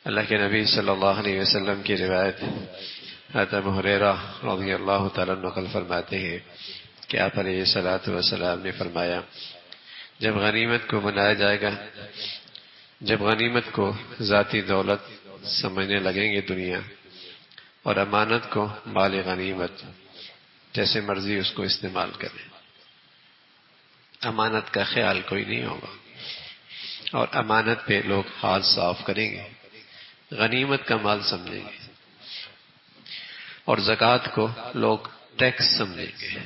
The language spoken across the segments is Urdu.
اللہ کے نبی صلی اللہ علیہ وسلم کی روایت حضرت ابو ہریرہ رضی اللہ تعالیٰ عنہ نقل فرماتے ہیں کہ آپ علیہ الصلوۃ والسلام نے فرمایا، جب غنیمت کو بنایا جائے گا، جب غنیمت کو ذاتی دولت سمجھنے لگیں گے دنیا، اور امانت کو مال غنیمت، جیسے مرضی اس کو استعمال کریں، امانت کا خیال کوئی نہیں ہوگا، اور امانت پہ لوگ ہاتھ صاف کریں گے، غنیمت کا مال سمجھیں گے، اور زکوٰۃ کو لوگ ٹیکس سمجھیں گے،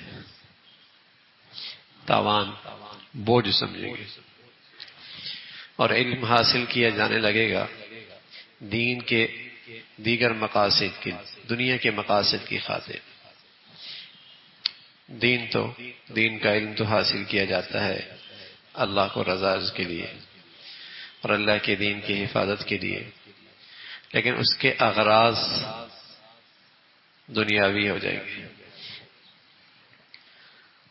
تاوان، بوجھ سمجھیں گے، اور علم حاصل کیا جانے لگے گا دین کے دیگر مقاصد کی، دنیا کے مقاصد کی خاطر۔ دین کا علم تو حاصل کیا جاتا ہے اللہ کو رضا کے لیے اور اللہ کے دین کی حفاظت کے لیے، لیکن اس کے اغراض دنیاوی ہو جائیں گے،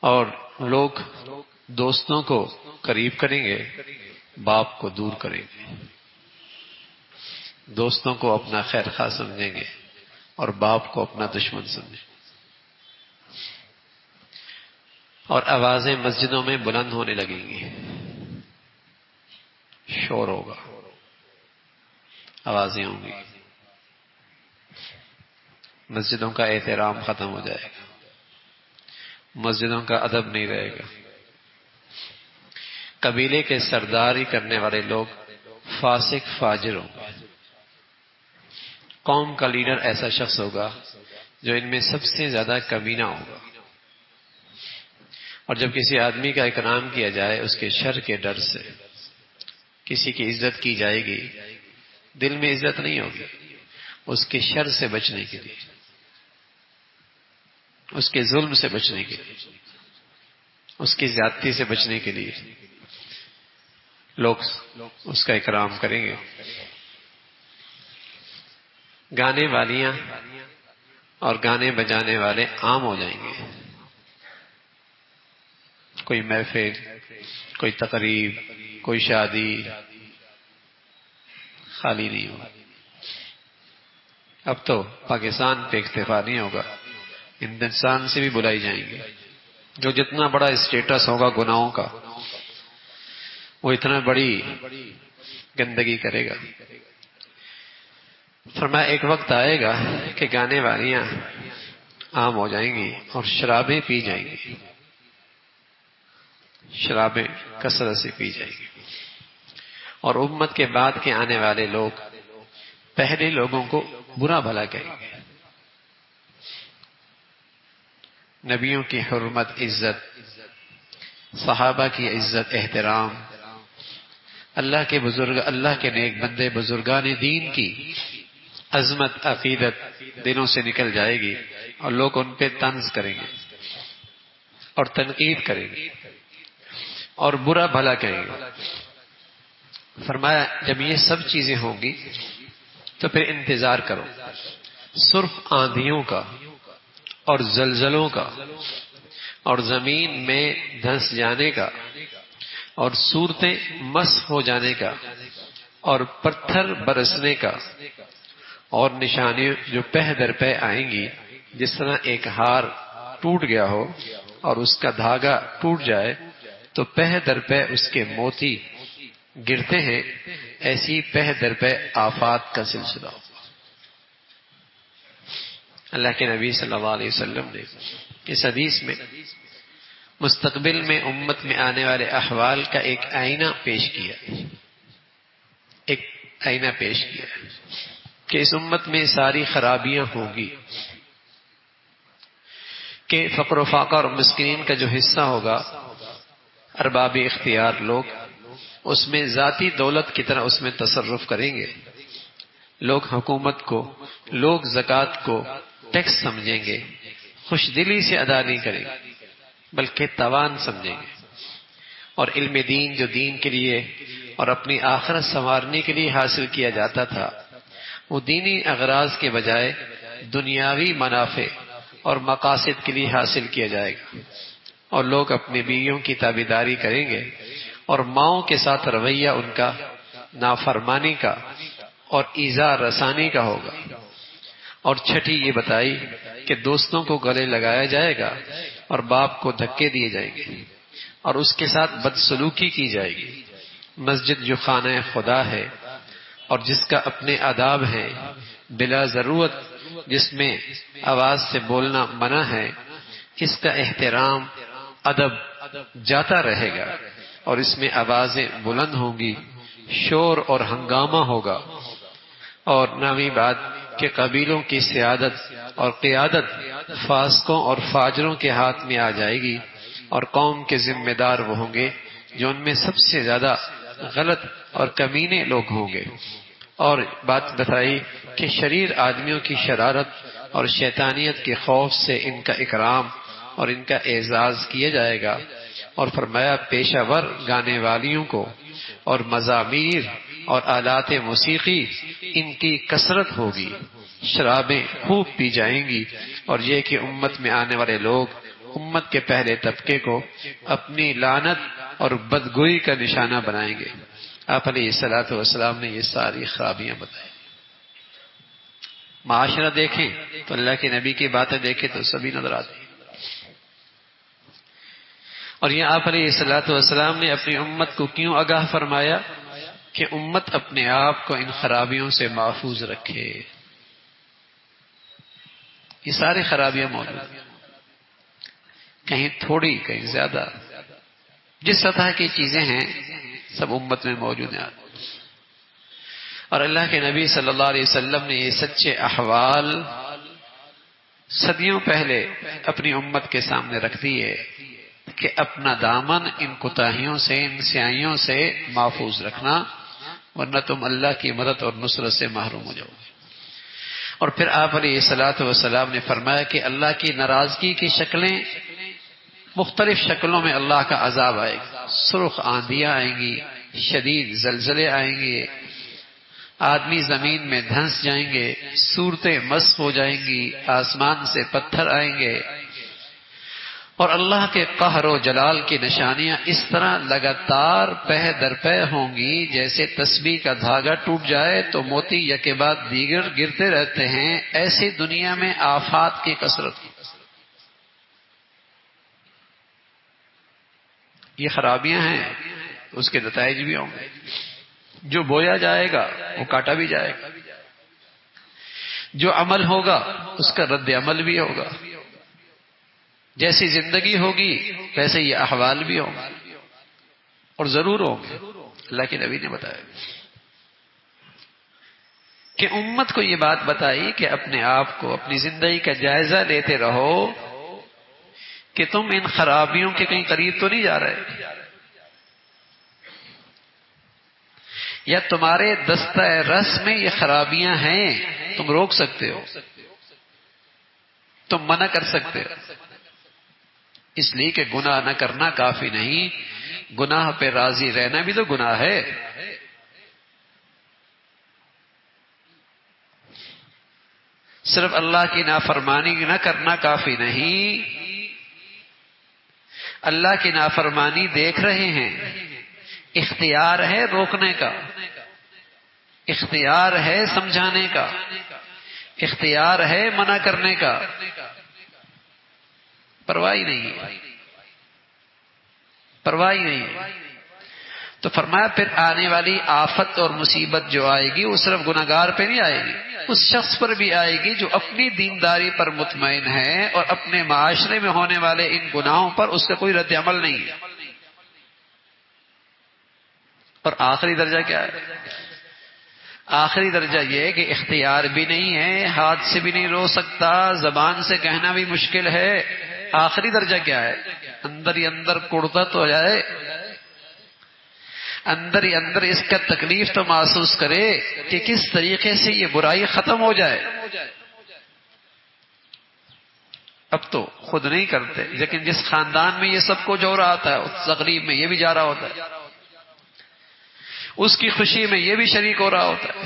اور لوگ دوستوں کو قریب کریں گے، باپ کو دور کریں گے، دوستوں کو اپنا خیر خواہ سمجھیں گے اور باپ کو اپنا دشمن سمجھیں گے، اور آوازیں مسجدوں میں بلند ہونے لگیں گی، شور ہوگا، آوازیں ہوں گی، مسجدوں کا احترام ختم ہو جائے گا، مسجدوں کا ادب نہیں رہے گا، قبیلے کے سرداری کرنے والے لوگ فاسق فاجر ہوں گے، قوم کا لیڈر ایسا شخص ہوگا جو ان میں سب سے زیادہ کمینہ ہوگا، اور جب کسی آدمی کا اکرام کیا جائے اس کے شر کے ڈر سے، کسی کی عزت کی جائے گی، دل میں عزت نہیں ہوگی، اس کے شر سے بچنے کے لیے، اس کے ظلم سے بچنے کے لیے، اس کی زیادتی سے بچنے کے لیے لوگ اس کا اکرام کریں گے۔ گانے والیاں اور گانے بجانے والے عام ہو جائیں گے، کوئی محفل، کوئی تقریب، کوئی شادی خالی نہیں ہوگا۔ اب تو پاکستان پہ اکتفا نہیں ہوگا، ہندوستان سے بھی بلائی جائیں گے، جو جتنا بڑا اسٹیٹس ہوگا گناہوں کا وہ اتنا بڑی گندگی کرے گا۔ فرمایا ایک وقت آئے گا کہ گانے والیاں عام ہو جائیں گی اور شرابیں پی جائیں گی، شرابیں کثرت سے پی جائیں گی، اور امت کے بعد کے آنے والے لوگ پہلے لوگوں کو برا بھلا کہیں گے۔ نبیوں کی حرمت، عزت، صحابہ کی عزت، احترام، اللہ کے بزرگ، اللہ کے نیک بندے بزرگان دین کی عظمت، عقیدت دلوں سے نکل جائے گی، اور لوگ ان پہ طنز کریں گے اور تنقید کریں گے اور برا بھلا کہیں گے۔ فرمایا جب یہ سب چیزیں ہوں گی تو پھر انتظار کرو صرف آندھیوں کا اور زلزلوں کا اور زمین میں دھنس جانے کا اور صورتیں مسخ ہو جانے کا اور پتھر برسنے کا، اور نشانیاں جو پہ در پہ آئیں گی، جس طرح ایک ہار ٹوٹ گیا ہو اور اس کا دھاگا ٹوٹ جائے تو پہ در پہ اس کے موتی گرتے ہیں، ایسی پہ در پہ آفات کا سلسلہ ہو۔ اللہ کے نبی صلی اللہ علیہ وسلم نے اس حدیث میں مستقبل میں امت میں آنے والے احوال کا ایک آئینہ پیش کیا، ایک آئینہ پیش کیا کہ اس امت میں ساری خرابیاں ہوں گی، کہ فقر و فاقہ اور مسکین کا جو حصہ ہوگا ارباب اختیار لوگ اس میں ذاتی دولت کی طرح اس میں تصرف کریں گے، لوگ حکومت کو، لوگ زکوٰۃ کو ٹیکس سمجھیں گے، خوش دلی سے ادا نہیں کریں گے بلکہ تاوان سمجھیں گے، اور علم دین جو دین کے لیے اور اپنی آخرت سنوارنے کے لیے حاصل کیا جاتا تھا، وہ دینی اغراض کے بجائے دنیاوی منافع اور مقاصد کے لیے حاصل کیا جائے گا، اور لوگ اپنے بیویوں کی تابعداری کریں گے، اور ماؤں کے ساتھ رویہ ان کا نافرمانی کا اور ایذا رسانی کا ہوگا، اور چھٹی یہ بتائی کہ دوستوں کو گلے لگایا جائے گا اور باپ کو دھکے دیے جائیں گے اور اس کے ساتھ بدسلوکی کی جائے گی۔ مسجد جو خانہ خدا ہے اور جس کا اپنے آداب ہیں، بلا ضرورت جس میں آواز سے بولنا منع ہے، اس کا احترام ادب جاتا رہے گا اور اس میں آوازیں بلند ہوں گی، شور اور ہنگامہ ہوگا، اور نامی بات کہ قبیلوں کی سیادت اور قیادت فاسقوں اور فاجروں کے ہاتھ میں آ جائے گی، اور قوم کے ذمہ دار وہ ہوں گے جو ان میں سب سے زیادہ غلط اور کمینے لوگ ہوں گے۔ اور بات بتائی کہ شریر آدمیوں کی شرارت اور شیطانیت کے خوف سے ان کا اکرام اور ان کا اعزاز کیا جائے گا، اور فرمایا پیشہ ور گانے والیوں کو اور مزامیر اور آلات موسیقی ان کی کثرت ہوگی، شرابیں خوب پی جائیں گی، اور یہ کہ امت میں آنے والے لوگ امت کے پہلے طبقے کو اپنی لعنت اور بدگوئی کا نشانہ بنائیں گے۔ آپ علیہ الصلوۃ والسلام نے یہ ساری خرابیاں بتائی۔ معاشرہ دیکھیں تو اللہ کے نبی کی باتیں دیکھیں تو سبھی نظر آتی ہیں، اور یہ آپ علیہ الصلوۃ والسلام نے اپنی امت کو کیوں آگاہ فرمایا کہ امت اپنے آپ کو ان خرابیوں سے محفوظ رکھے۔ یہ ساری خرابیاں موجود ہیں، کہیں تھوڑی کہیں زیادہ، جس سطح کی چیزیں ہیں سب امت میں موجود ہیں، اور اللہ کے نبی صلی اللہ علیہ وسلم نے یہ سچے احوال صدیوں پہلے اپنی امت کے سامنے رکھ دیے کہ اپنا دامن ان کوتاہیوں سے، ان سیائیوں سے محفوظ رکھنا، ورنہ تم اللہ کی مدد اور نصرت سے محروم ہو جاؤ گے۔ اور پھر آپ علیہ الصلوۃ والسلام نے فرمایا کہ اللہ کی ناراضگی کی شکلیں، مختلف شکلوں میں اللہ کا عذاب آئے گا، سرخ آندیاں آئیں گی، شدید زلزلے آئیں گے، آدمی زمین میں دھنس جائیں گے، صورتیں مسخ ہو جائیں گی، آسمان سے پتھر آئیں گے، اور اللہ کے قہر و جلال کی نشانیاں اس طرح لگاتار پہ در پہ ہوں گی جیسے تسبیح کا دھاگا ٹوٹ جائے تو موتی یکے بعد دیگر گرتے رہتے ہیں، ایسی دنیا میں آفات کی کثرت کی۔ یہ خرابیاں ہیں، اس کے نتائج بھی ہوں گے، جو بویا جائے گا وہ کاٹا بھی جائے گا، جو عمل ہوگا اس کا رد عمل بھی ہوگا، جیسی زندگی ہوگی ویسے یہ احوال بھی ہوں گے، اور ضرور ہوں گے۔ اللہ کے نبی نے بتایا کہ امت کو یہ بات بتائی کہ اپنے آپ کو، اپنی زندگی کا جائزہ لیتے رہو کہ تم ان خرابیوں کے کہیں قریب تو نہیں جا رہے، یا تمہارے دستہ رس میں یہ خرابیاں ہیں، تم روک سکتے ہو، تم منع کر سکتے ہو، اس لیے کہ گناہ نہ کرنا کافی نہیں، گناہ پہ راضی رہنا بھی تو گناہ ہے۔ صرف اللہ کی نافرمانی نہ کرنا کافی نہیں، اللہ کی نافرمانی دیکھ رہے ہیں، اختیار ہے روکنے کا، اختیار ہے سمجھانے کا، اختیار ہے منع کرنے کا، پرواہ نہیں ہے، پرواہ نہیں ہے۔ تو فرمایا پھر آنے والی آفت اور مصیبت جو آئے گی وہ صرف گناہگار پہ نہیں آئے گی، اس شخص پر بھی آئے گی جو اپنی دینداری پر مطمئن ہے اور اپنے معاشرے میں ہونے والے ان گناہوں پر اس کا کوئی رد عمل نہیں ہے۔ اور آخری درجہ کیا ہے؟ آخری درجہ یہ کہ اختیار بھی نہیں ہے، ہاتھ سے بھی نہیں رو سکتا، زبان سے کہنا بھی مشکل ہے۔ آخری درجہ کیا ہے؟ اندر ہی اندر کڑتت ہو جائے، اندر ہی اندر اس کا تکلیف تو محسوس کرے کہ کس طریقے سے یہ برائی ختم ہو جائے۔ اب تو خود نہیں کرتے، لیکن جس خاندان میں یہ سب کچھ ہو رہا تھا اس تقریب میں یہ بھی جا رہا ہوتا ہے، اس کی خوشی میں یہ بھی شریک ہو رہا ہوتا ہے،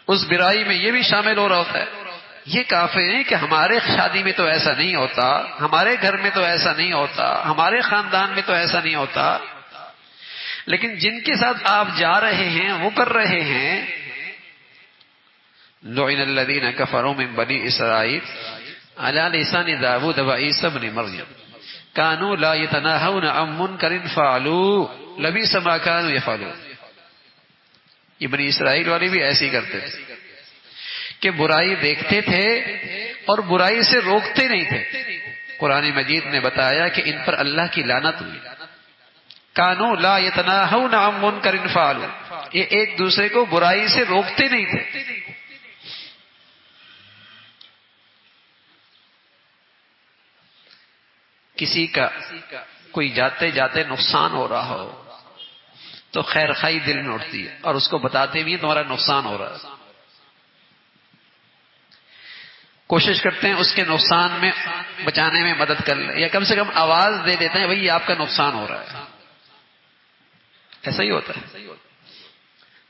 اس برائی میں یہ بھی شامل ہو رہا ہوتا ہے۔ یہ کافی نہیں کہ ہمارے شادی میں تو ایسا نہیں ہوتا، ہمارے گھر میں تو ایسا نہیں ہوتا، ہمارے خاندان میں تو ایسا نہیں ہوتا، لیکن جن کے ساتھ آپ جا رہے ہیں وہ کر رہے ہیں، لعن الذین کفروا من بنی اسرائیل علی لسان داود و عیسی ابن مریم کانوا لا یتناہون عن منکر فعلوا لبئس ما کانوا یفعلون. یہ بنی اسرائیل والے بھی ایسے ہی کرتے تھے کہ برائی دیکھتے تھے اور برائی سے روکتے نہیں تھے. قرآن مجید نے بتایا کہ ان پر اللہ کی لعنت ہوئی. کانوا لا یتناہون عن منکر فعلوا، یہ ایک دوسرے کو برائی سے روکتے نہیں تھے. کسی کا کوئی جاتے جاتے نقصان ہو رہا ہو تو خیر خائی دل میں اٹھتی ہے اور اس کو بتاتے بھی تمہارا نقصان ہو رہا ہے. کوشش کرتے ہیں اس کے نقصان میں بچانے میں مدد کر لیں، یا کم سے کم آواز دے دیتے ہیں بھائی آپ کا نقصان ہو رہا ہے. ایسا ہی ہوتا ہے.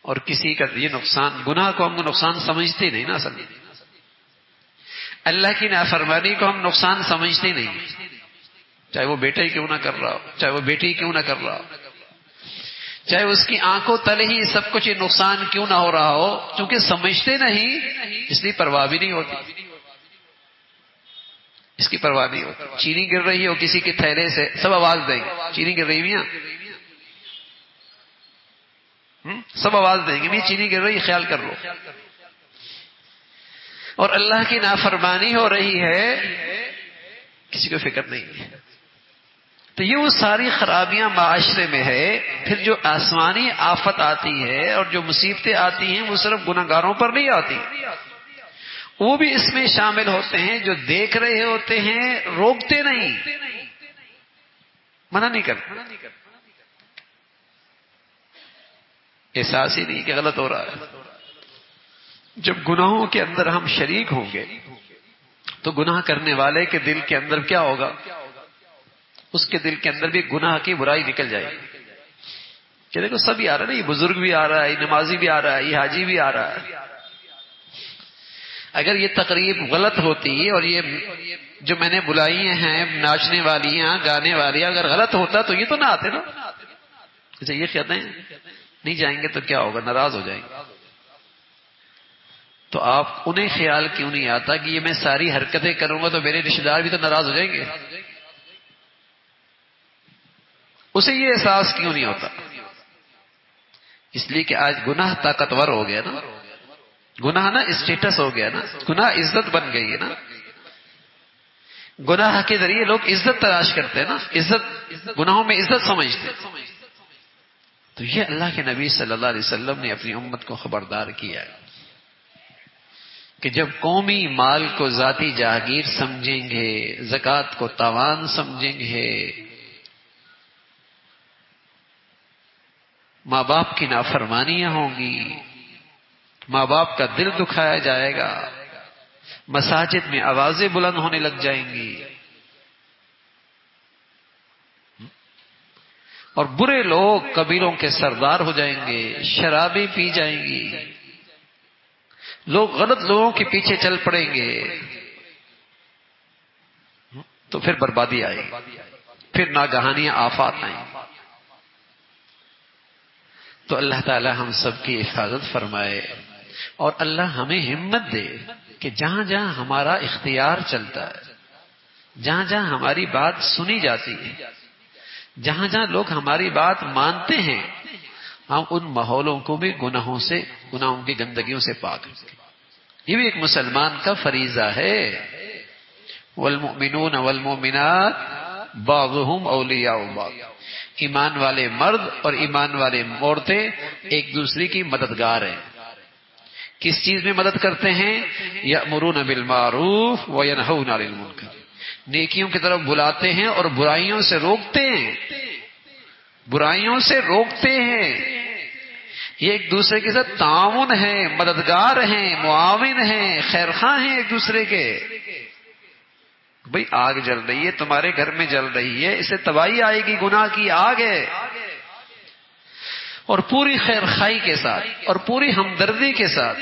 اور کسی کا یہ نقصان، گناہ کو ہم نقصان سمجھتے نہیں نا. اصل اللہ کی نافرمانی کو ہم نقصان سمجھتے نہیں، چاہے وہ بیٹا ہی کیوں نہ کر رہا ہو، چاہے وہ بیٹی کیوں نہ کر رہا ہو، چاہے اس کی آنکھوں تلے ہی سب کچھ نقصان کیوں نہ ہو رہا ہو. چونکہ سمجھتے نہیں اس لیے پرواہ بھی نہیں ہوتی. اس کی پرواہ نہیں ہوتی. چینی گر رہی ہو کسی کے تھیلے سے، سب آواز دیں گے چینی گر رہی میاں، سب آواز دیں گے میاں چینی گر رہی، خیال کر لو. اور اللہ کی نافرمانی ہو رہی ہے، کسی کو فکر نہیں ہے. تو یہ وہ ساری خرابیاں معاشرے میں ہے. پھر جو آسمانی آفت آتی ہے اور جو مصیبتیں آتی ہیں وہ صرف گناہگاروں پر نہیں آتی، وہ بھی اس میں شامل ہوتے ہیں. جو دیکھ رہے ہوتے ہیں روکتے نہیں، منع نہیں کرتے، احساس ہی نہیں کہ غلط ہو رہا ہے. جب گناہوں کے اندر ہم شریک ہوں گے تو گناہ کرنے والے کے دل کے اندر کیا ہوگا؟ اس کے دل کے اندر بھی گناہ کی برائی نکل جائے گی کہ دیکھو سب ہی آ رہا ہے نا، یہ بزرگ بھی آ رہا ہے، یہ نمازی بھی آ رہا ہے، یہ حاجی بھی آ رہا ہے. اگر یہ تقریب غلط ہوتی اور یہ جو میں نے بلائی ہیں ناچنے والیاں گانے والی اگر غلط ہوتا تو یہ تو نہ آتے نا. اچھا یہ کہتے ہیں نہیں جائیں گے تو کیا ہوگا؟ ناراض ہو جائیں گے. تو آپ انہیں خیال کیوں نہیں آتا کہ یہ میں ساری حرکتیں کروں گا تو میرے رشتے دار بھی تو ناراض ہو جائیں گے؟ اسے یہ احساس کیوں نہیں ہوتا؟ اس لیے کہ آج گناہ طاقتور ہو گیا نا، گناہ نا اسٹیٹس ہو گیا نا، گناہ عزت بن گئی ہے نا. گناہ کے ذریعے لوگ عزت تلاش کرتے ہیں نا، عزت گناہوں میں عزت سمجھتے. تو یہ اللہ کے نبی صلی اللہ علیہ وسلم نے اپنی امت کو خبردار کیا ہے کہ جب قومی مال کو ذاتی جاگیر سمجھیں گے، زکوٰۃ کو تاوان سمجھیں گے، ماں باپ کی نافرمانیاں ہوں گی، ماں باپ کا دل دکھایا جائے گا، مساجد میں آوازیں بلند ہونے لگ جائیں گی، اور برے لوگ قبیلوں کے سردار ہو جائیں گے، شرابیں پی جائیں گی، لوگ غلط لوگوں کے پیچھے چل پڑیں گے، تو پھر بربادی آئے گی، پھر ناگہانیاں آفات آئیں. تو اللہ تعالی ہم سب کی حفاظت فرمائے اور اللہ ہمیں ہمت دے کہ جہاں جہاں ہمارا اختیار چلتا ہے، جہاں جہاں ہماری بات سنی جاتی ہے، جہاں جہاں لوگ ہماری بات مانتے ہیں، ہم ان ماحولوں کو بھی گناہوں کی گندگیوں سے پاک رکھیں. یہ بھی ایک مسلمان کا فریضہ ہے. والمؤمنون والمؤمنات بعضهم اولیاء بعض. ایمان والے مرد اور ایمان والے عورتیں ایک دوسرے کی مددگار ہیں. کس چیز میں مدد کرتے ہیں؟ یأمرون بالمعروف وینہون عن المنکر. نیکیوں کی طرف بلاتے ہیں اور برائیوں سے روکتے ہیں، برائیوں سے روکتے ہیں. یہ ایک دوسرے کے ساتھ تعاون ہے، مددگار ہیں، معاون ہیں، خیرخواہ ہیں ایک دوسرے کے. بھئی آگ جل رہی ہے، تمہارے گھر میں جل رہی ہے، اسے تباہی آئے گی، گناہ کی آگ ہے، اور پوری خیرخواہی کے ساتھ اور پوری ہمدردی کے ساتھ